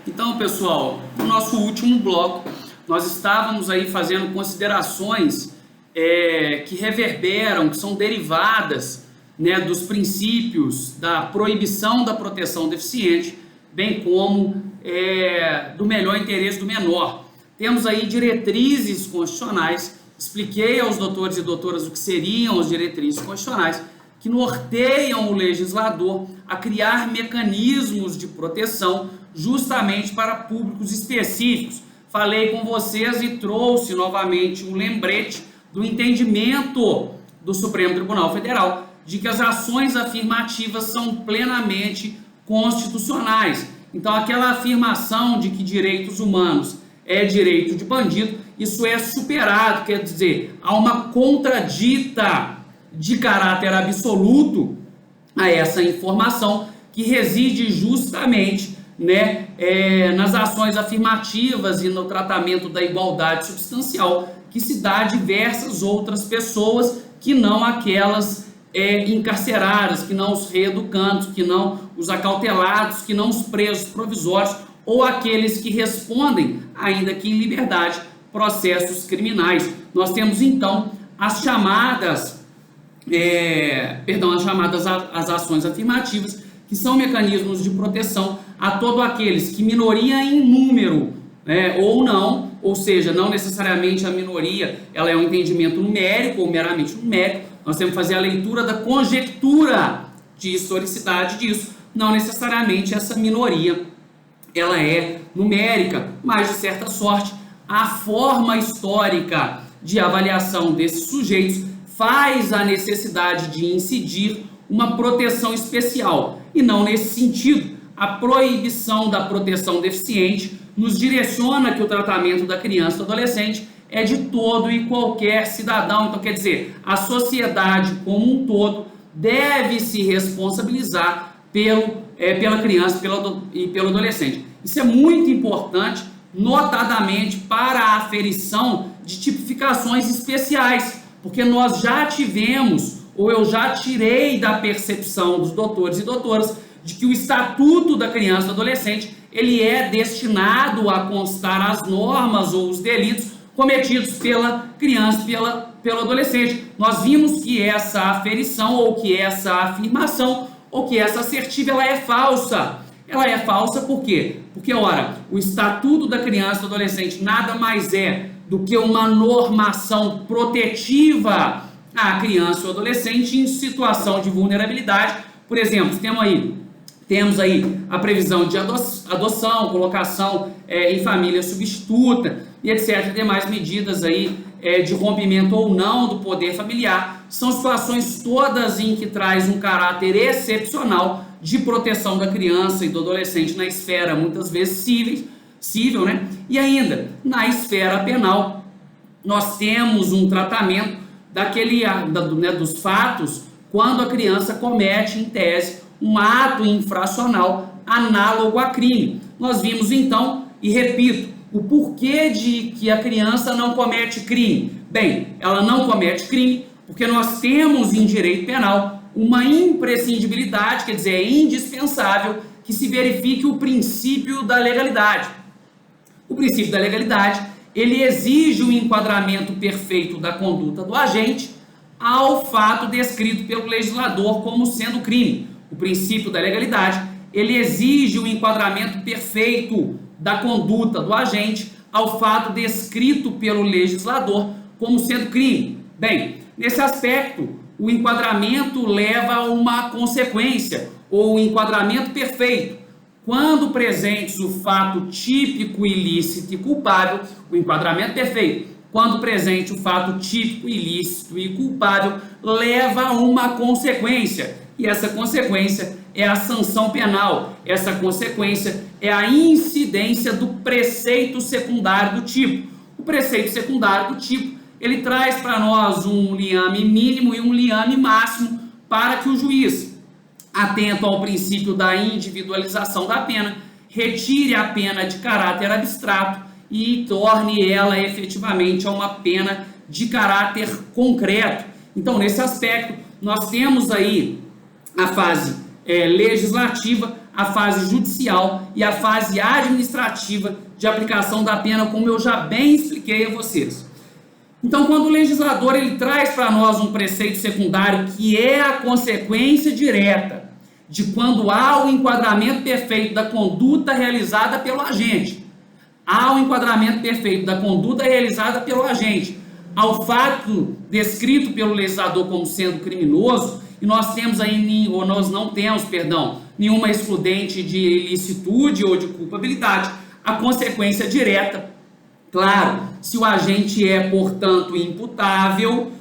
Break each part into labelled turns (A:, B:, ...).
A: Então, pessoal, no nosso último bloco, nós estávamos aí fazendo considerações que reverberam, que são derivadas, né, dos princípios da proibição da proteção deficiente, bem como do melhor interesse do menor. Temos aí diretrizes constitucionais, expliquei aos doutores e doutoras o que seriam as diretrizes constitucionais, que norteiam o legislador a criar mecanismos de proteção justamente para públicos específicos. Falei com vocês e trouxe novamente um lembrete do entendimento do Supremo Tribunal Federal de que as ações afirmativas são plenamente constitucionais. Então, aquela afirmação de que direitos humanos é direito de bandido, isso é superado, quer dizer, há uma contradita de caráter absoluto a essa informação que reside justamente, né, nas ações afirmativas e no tratamento da igualdade substancial que se dá a diversas outras pessoas que não aquelas encarceradas, que não os reeducandos, que não os acautelados, que não os presos provisórios ou aqueles que respondem, ainda que em liberdade, processos criminais. Nós temos então as chamadas as ações afirmativas, que são mecanismos de proteção a todos aqueles que minoria em número, ou não, ou seja, não necessariamente a minoria ela é um entendimento numérico ou meramente numérico. Nós temos que fazer a leitura da conjectura de historicidade disso, não necessariamente essa minoria ela é numérica, mas de certa sorte a forma histórica de avaliação desses sujeitos faz a necessidade de incidir uma proteção especial, e não nesse sentido. A proibição da proteção deficiente nos direciona que o tratamento da criança e do adolescente é de todo e qualquer cidadão. Então, quer dizer, a sociedade como um todo deve se responsabilizar pela criança e pelo adolescente. Isso é muito importante, notadamente para a aferição de tipificações especiais, porque nós já tivemos, ou eu já tirei da percepção dos doutores e doutoras, de que o Estatuto da Criança e do Adolescente ele é destinado a constar as normas ou os delitos cometidos pela criança e pelo adolescente. Nós vimos que essa aferição, ou que essa afirmação, ou que essa assertiva, ela é falsa. Ela é falsa por quê? Porque, ora, o Estatuto da Criança e do Adolescente nada mais é do que uma normação protetiva à criança ou adolescente em situação de vulnerabilidade. Por exemplo, temos aí a previsão de adoção, colocação em família substituta e etc. Demais medidas aí de rompimento ou não do poder familiar. São situações todas em que traz um caráter excepcional de proteção da criança e do adolescente na esfera, muitas vezes civil, né? E ainda, na esfera penal, nós temos um tratamento dos fatos quando a criança comete, em tese, um ato infracional análogo a crime. Nós vimos então, e repito, o porquê de que a criança não comete crime. Bem, ela não comete crime porque nós temos em direito penal uma imprescindibilidade, quer dizer, é indispensável que se verifique o princípio da legalidade. O princípio da legalidade, ele exige o enquadramento perfeito da conduta do agente ao fato descrito pelo legislador como sendo crime. O princípio da legalidade, ele exige o enquadramento perfeito da conduta do agente ao fato descrito pelo legislador como sendo crime. Bem, nesse aspecto, o enquadramento leva a uma consequência, ou o enquadramento perfeito. Quando presentes o fato típico, ilícito e culpável, o enquadramento perfeito. Quando presente o fato típico, ilícito e culpável, leva a uma consequência. E essa consequência é a sanção penal. Essa consequência é a incidência do preceito secundário do tipo. O preceito secundário do tipo, ele traz para nós um liame mínimo e um liame máximo para que o juiz, atento ao princípio da individualização da pena, retire a pena de caráter abstrato e torne ela efetivamente a uma pena de caráter concreto. Então, nesse aspecto, nós temos aí a fase legislativa, a fase judicial e a fase administrativa de aplicação da pena, como eu já bem expliquei a vocês. Então, quando o legislador ele traz para nós um preceito secundário que é a consequência direta de quando há o enquadramento perfeito da conduta realizada pelo agente, há o enquadramento perfeito da conduta realizada pelo agente ao fato descrito pelo legislador como sendo criminoso, e nós temos aí, ou nós não temos, perdão, nenhuma excludente de ilicitude ou de culpabilidade, a consequência direta, claro, se o agente é, portanto, imputável,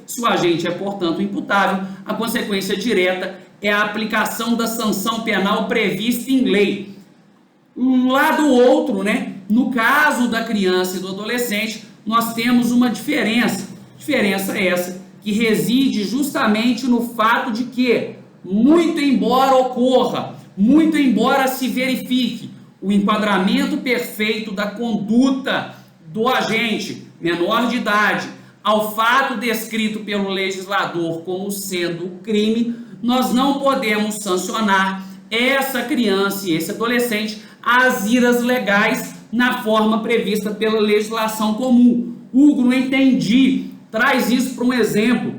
A: a consequência direta é a aplicação da sanção penal prevista em lei. Lá do outro, né, no caso da criança e do adolescente, nós temos uma diferença essa que reside justamente no fato de que, muito embora se verifique o enquadramento perfeito da conduta do agente menor de idade ao fato descrito pelo legislador como sendo crime, nós não podemos sancionar essa criança e esse adolescente às iras legais na forma prevista pela legislação comum. Hugo, não entendi. Traz isso para um exemplo.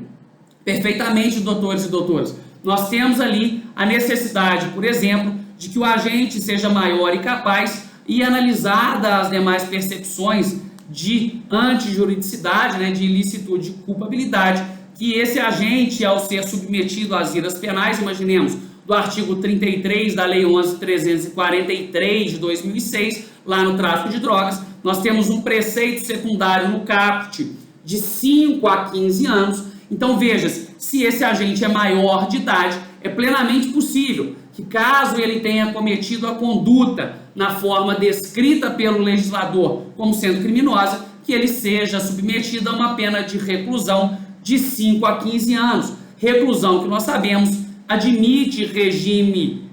A: Perfeitamente, doutores e doutoras. Nós temos ali a necessidade, por exemplo, de que o agente seja maior e capaz e analisada as demais percepções de antijuridicidade, né, de ilicitude e culpabilidade, que esse agente, ao ser submetido às iras penais, imaginemos, do artigo 33 da Lei 11.343 de 2006, lá no tráfico de drogas, nós temos um preceito secundário no caput de 5 a 15 anos. Então veja, se esse agente é maior de idade, é plenamente possível que, caso ele tenha cometido a conduta na forma descrita pelo legislador como sendo criminosa, que ele seja submetido a uma pena de reclusão de 5 a 15 anos. Reclusão que nós sabemos admite regime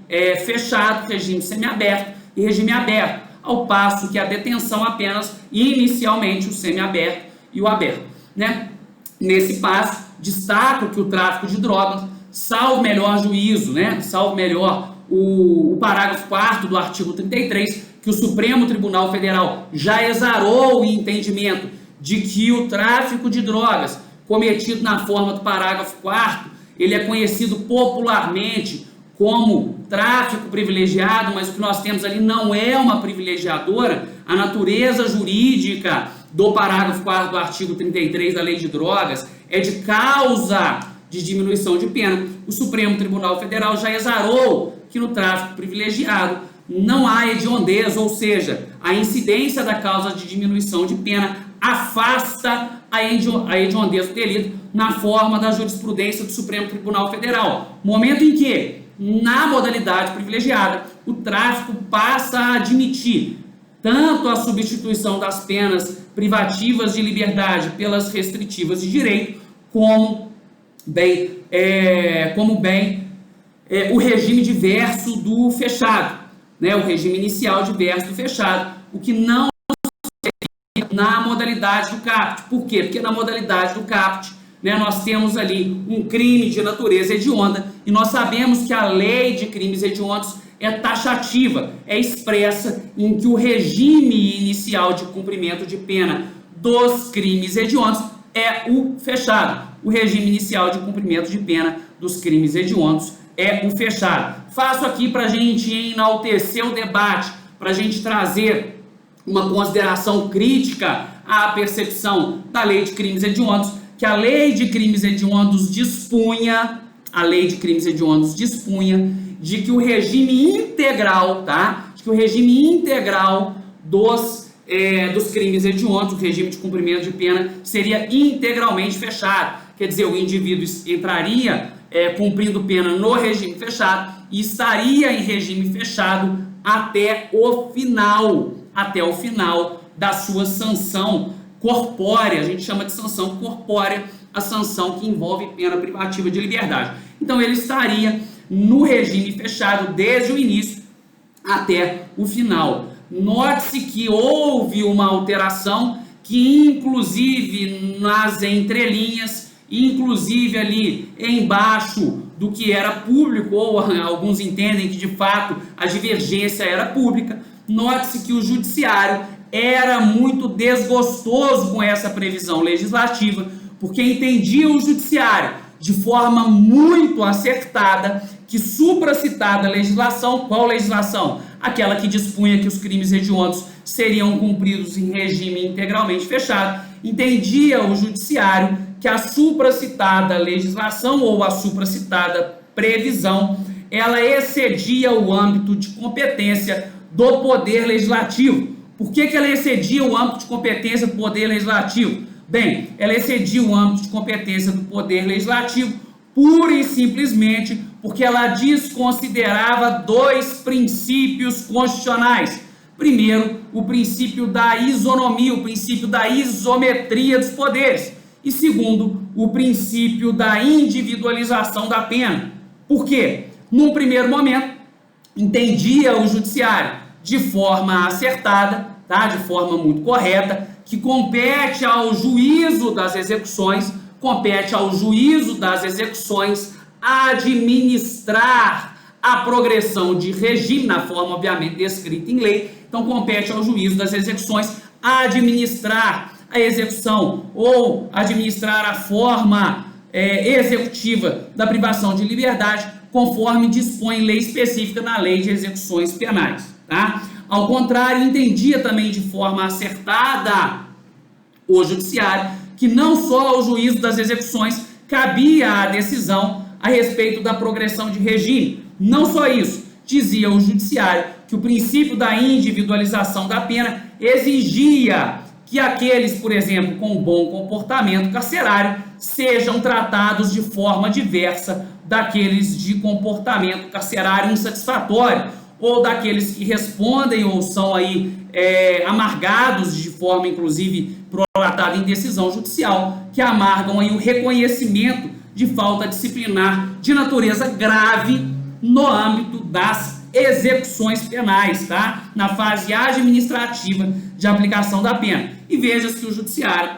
A: fechado, regime semiaberto e regime aberto, ao passo que a detenção apenas inicialmente o semiaberto e o aberto, né? Nesse passo, destaco que o tráfico de drogas, salvo melhor juízo, né? Salvo melhor o parágrafo 4º do artigo 33, que o Supremo Tribunal Federal já exarou o entendimento de que o tráfico de drogas cometido na forma do parágrafo 4º, ele é conhecido popularmente como tráfico privilegiado, mas o que nós temos ali não é uma privilegiadora. A natureza jurídica do parágrafo 4º do artigo 33 da Lei de Drogas é de causa de diminuição de pena. O Supremo Tribunal Federal já exarou que no tráfico privilegiado não há hediondez, ou seja, a incidência da causa de diminuição de pena afasta a hediondez do delito na forma da jurisprudência do Supremo Tribunal Federal. Momento em que, na modalidade privilegiada, o tráfico passa a admitir tanto a substituição das penas privativas de liberdade pelas restritivas de direito, como o regime diverso do fechado, né? O regime inicial diverso do fechado, o que não na modalidade do caput. Por quê? Porque na modalidade do caput, né, nós temos ali um crime de natureza hedionda e nós sabemos que a lei de crimes hediondos é taxativa, é expressa em que o regime inicial de cumprimento de pena dos crimes hediondos é o fechado. O regime inicial de cumprimento de pena dos crimes hediondos é o fechado. Faço aqui para a gente enaltecer o debate, para a gente trazer uma consideração crítica à percepção da lei de crimes hediondos, que a lei de crimes hediondos dispunha, de que o regime integral, tá? De que o regime integral dos crimes hediondos, o regime de cumprimento de pena, seria integralmente fechado. Quer dizer, o indivíduo entraria cumprindo pena no regime fechado e estaria em regime fechado até o final da sua sanção corpórea. A gente chama de sanção corpórea a sanção que envolve pena privativa de liberdade. Então ele estaria no regime fechado desde o início até o final. Note-se que houve uma alteração que, inclusive, nas entrelinhas, e inclusive ali embaixo do que era público, ou alguns entendem que de fato a divergência era pública. Note-se que o judiciário era muito desgostoso com essa previsão legislativa, porque entendia o judiciário de forma muito acertada que supracitada legislação, qual legislação? Aquela que dispunha que os crimes hediondos seriam cumpridos em regime integralmente fechado. Entendia o judiciário que a supracitada legislação ou a supracitada previsão, ela excedia o âmbito de competência do Poder Legislativo. Por que ela excedia o âmbito de competência do Poder Legislativo? Bem, ela excedia o âmbito de competência do Poder Legislativo pura e simplesmente porque ela desconsiderava dois princípios constitucionais. Primeiro, o princípio da isonomia, o princípio da isometria dos poderes. E segundo, o princípio da individualização da pena. Por quê? Num primeiro momento, entendia o judiciário de forma acertada, tá? De forma muito correta, que compete ao juízo das execuções administrar a progressão de regime, na forma obviamente descrita em lei. Então compete ao juízo das execuções administrar a execução ou administrar a forma executiva da privação de liberdade, conforme dispõe lei específica na Lei de Execuções Penais, tá? Ao contrário, entendia também de forma acertada o judiciário que não só ao juízo das execuções cabia a decisão a respeito da progressão de regime. Não só isso, dizia o judiciário que o princípio da individualização da pena exigia que aqueles, por exemplo, com bom comportamento carcerário, sejam tratados de forma diversa daqueles de comportamento carcerário insatisfatório, ou daqueles que respondem ou são aí amargados de forma, inclusive, prolatada em decisão judicial, que amargam aí o reconhecimento de falta disciplinar de natureza grave no âmbito das execuções penais, tá? Na fase administrativa de aplicação da pena. E veja-se que o judiciário,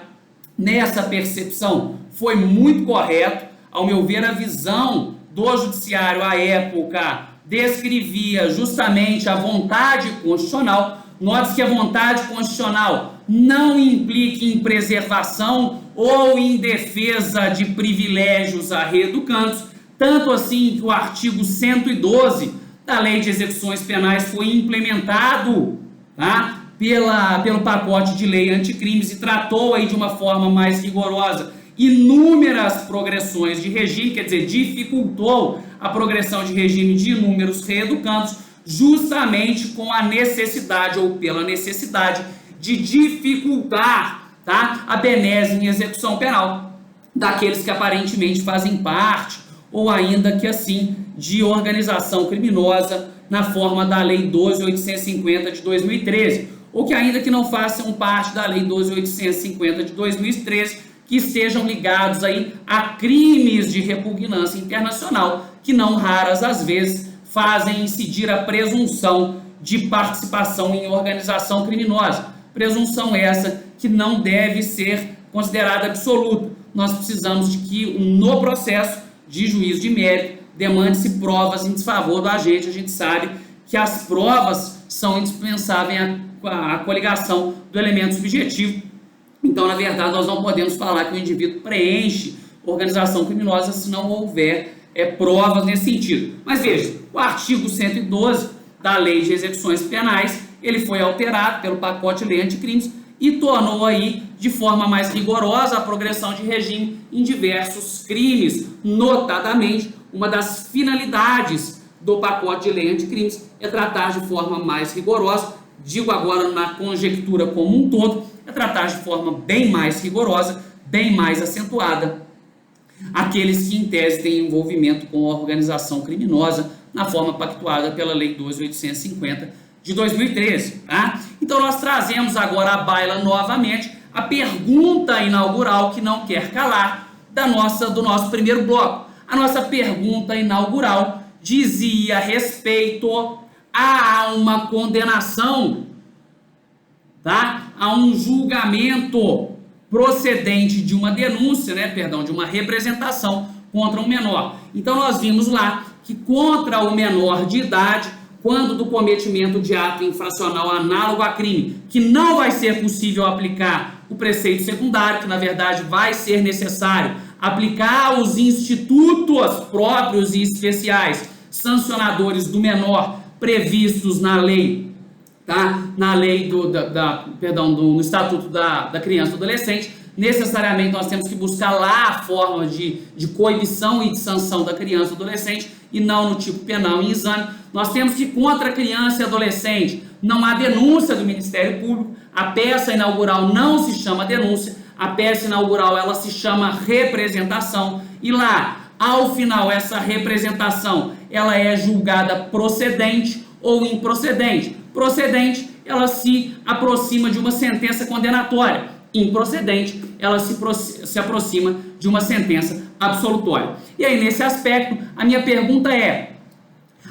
A: nessa percepção, foi muito correto. Ao meu ver, a visão do judiciário à época descrevia justamente a vontade constitucional. Note que a vontade constitucional não implica em preservação ou em defesa de privilégios a reeducandos, tanto assim que o artigo 112 da Lei de Execuções Penais foi implementado, tá, pelo pacote de lei anticrimes e tratou aí de uma forma mais rigorosa inúmeras progressões de regime, quer dizer, dificultou a progressão de regime de inúmeros reeducandos, justamente com a necessidade ou pela necessidade de dificultar, tá, a benesse em execução penal daqueles que aparentemente fazem parte ou ainda que assim de organização criminosa na forma da Lei 12.850 de 2013, ou que ainda que não façam parte da Lei 12.850 de 2013, que estejam ligados aí a crimes de repugnância internacional, que não raras às vezes fazem incidir a presunção de participação em organização criminosa. Presunção essa que não deve ser considerada absoluta. Nós precisamos de que no processo de juízo de mérito demande-se provas em desfavor do agente. A gente sabe que as provas são indispensáveis à coligação do elemento subjetivo. Então, na verdade, nós não podemos falar que o indivíduo preenche organização criminosa se não houver provas nesse sentido. Mas veja, o artigo 112 da Lei de Execuções Penais, ele foi alterado pelo pacote de lei anticrimes e tornou aí de forma mais rigorosa a progressão de regime em diversos crimes. Notadamente, uma das finalidades do pacote de lei anticrimes é tratar de forma mais rigorosa, digo agora na conjectura como um todo, é tratar de forma bem mais rigorosa, bem mais acentuada, aqueles que em tese têm envolvimento com a organização criminosa na forma pactuada pela Lei 12.850 de 2013. Tá? Então nós trazemos agora à baila novamente a pergunta inaugural que não quer calar do nosso primeiro bloco. A nossa pergunta inaugural dizia respeito a uma condenação, tá? A um julgamento procedente de uma denúncia, de uma representação contra um menor. Então nós vimos lá que contra o menor de idade, quando do cometimento de ato infracional análogo a crime, que não vai ser possível aplicar o preceito secundário, que na verdade vai ser necessário aplicar os institutos próprios e especiais sancionadores do menor previstos na lei, tá? Na lei no Estatuto da Criança e do Adolescente. Necessariamente nós temos que buscar lá a forma de coibição e de sanção da criança e do adolescente e não no tipo penal em exame. Nós temos que contra a criança e adolescente não há denúncia do Ministério Público, a peça inaugural não se chama denúncia, a peça inaugural ela se chama representação e lá, ao final, essa representação ela é julgada procedente ou improcedente. Procedente, ela se aproxima de uma sentença condenatória. Improcedente, ela se aproxima de uma sentença absolutória. E aí, nesse aspecto, a minha pergunta é: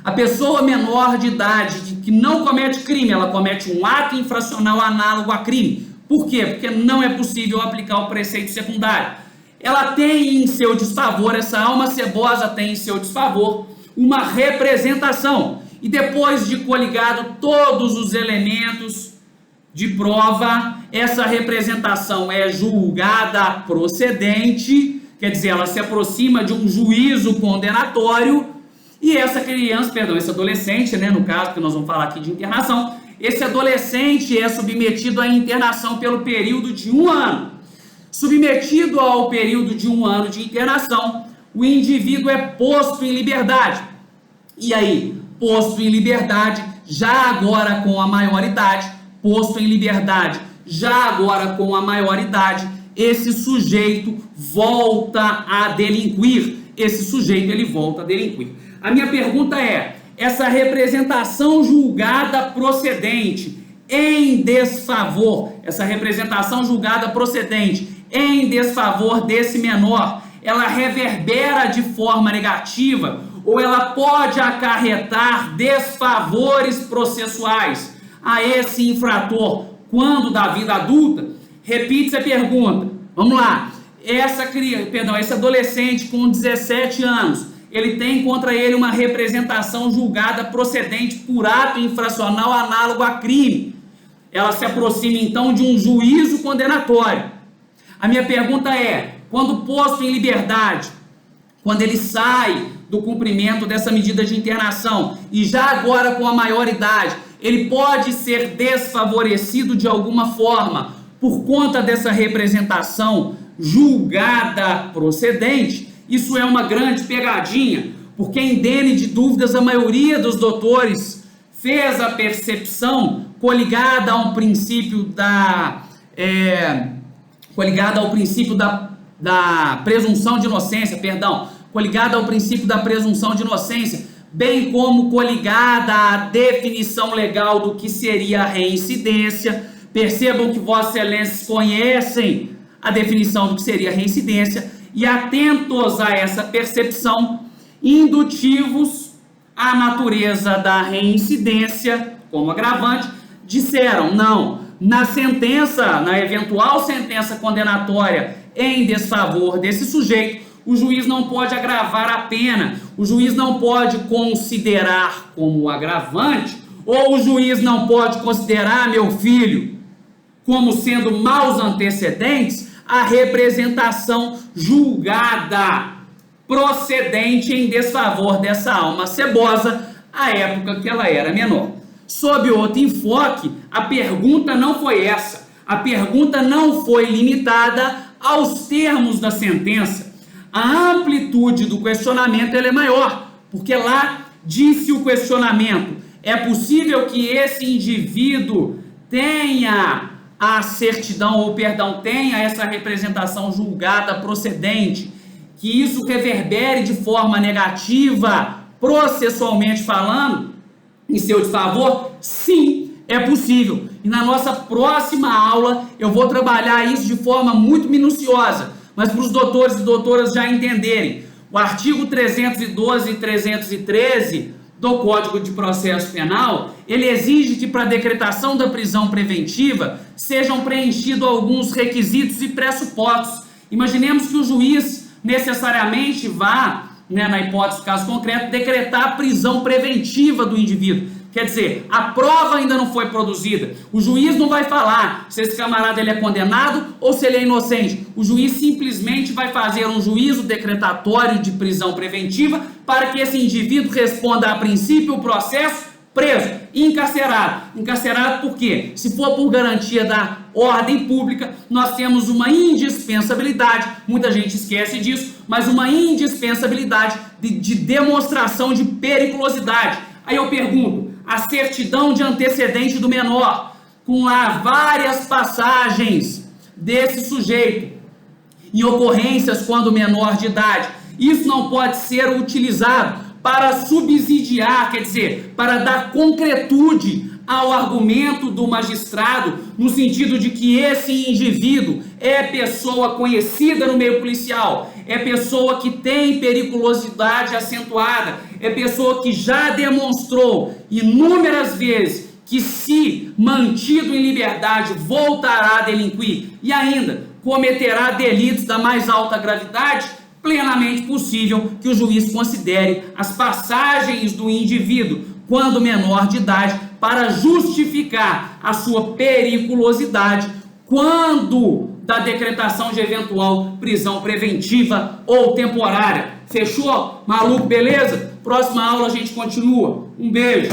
A: a pessoa menor de idade que não comete crime, ela comete um ato infracional análogo a crime. Por quê? Porque não é possível aplicar o preceito secundário. Ela tem em seu desfavor, essa alma cebosa tem em seu desfavor uma representação. E depois de coligado todos os elementos de prova, essa representação é julgada procedente, quer dizer, ela se aproxima de um juízo condenatório, e essa criança, esse adolescente, no caso que nós vamos falar aqui de internação, esse adolescente é submetido à internação pelo período de 1 ano. Submetido ao período de 1 ano de internação, o indivíduo é posto em liberdade. E aí, posto em liberdade, já agora com a maioridade, posto em liberdade, já agora com a maioridade, esse sujeito volta a delinquir. Esse sujeito, ele volta a delinquir. A minha pergunta é: essa representação julgada procedente em desfavor, essa representação julgada procedente em desfavor desse menor, ela reverbera de forma negativa ou ela pode acarretar desfavores processuais a esse infrator quando da vida adulta? Repite a pergunta. Vamos lá. Esse adolescente com 17 anos, ele tem contra ele uma representação julgada procedente por ato infracional análogo a crime. Ela se aproxima então de um juízo condenatório. A minha pergunta é: quando posto em liberdade, quando ele sai do cumprimento dessa medida de internação e já agora com a maioridade, ele pode ser desfavorecido de alguma forma por conta dessa representação julgada procedente? Isso é uma grande pegadinha, porque indene de dúvidas a maioria dos doutores fez a percepção coligada ao princípio da presunção de inocência, coligada ao princípio da presunção de inocência, bem como coligada à definição legal do que seria a reincidência. Percebam que Vossas Excelências conhecem a definição do que seria a reincidência e, atentos a essa percepção, indutivos à natureza da reincidência como agravante, disseram: não, na eventual sentença condenatória em desfavor desse sujeito, o juiz não pode agravar a pena, o juiz não pode considerar como agravante, ou o juiz não pode considerar, meu filho, como sendo maus antecedentes, a representação julgada procedente em desfavor dessa alma cebosa à época que ela era menor. Sob outro enfoque, a pergunta não foi essa. A pergunta não foi limitada aos termos da sentença. A amplitude do questionamento ela é maior, porque lá disse o questionamento: é possível que esse indivíduo tenha a certidão, tenha essa representação julgada procedente, que isso reverbere de forma negativa, processualmente falando, em seu desfavor? Sim, é possível. E na nossa próxima aula eu vou trabalhar isso de forma muito minuciosa, mas para os doutores e doutoras já entenderem. O artigo 312 e 313 do Código de Processo Penal, ele exige que para a decretação da prisão preventiva sejam preenchidos alguns requisitos e pressupostos. Imaginemos que o juiz necessariamente vá, na hipótese do caso concreto, decretar a prisão preventiva do indivíduo. Quer dizer, a prova ainda não foi produzida. O juiz não vai falar se esse camarada ele é condenado ou se ele é inocente. O juiz simplesmente vai fazer um juízo decretatório de prisão preventiva para que esse indivíduo responda a princípio o processo, preso e encarcerado. Encarcerado por quê? Se for por garantia da ordem pública, nós temos uma indispensabilidade, muita gente esquece disso, mas uma indispensabilidade de demonstração de periculosidade. Aí eu pergunto, a certidão de antecedente do menor, com lá várias passagens desse sujeito em ocorrências quando menor de idade, isso não pode ser utilizado para subsidiar, quer dizer, para dar concretude ao argumento do magistrado, no sentido de que esse indivíduo é pessoa conhecida no meio policial, é pessoa que tem periculosidade acentuada, é pessoa que já demonstrou inúmeras vezes que, se mantido em liberdade, voltará a delinquir e ainda cometerá delitos da mais alta gravidade. Plenamente possível que o juiz considere as passagens do indivíduo quando menor de idade para justificar a sua periculosidade quando da decretação de eventual prisão preventiva ou temporária. Fechou? Maluco, beleza? Próxima aula a gente continua. Um beijo!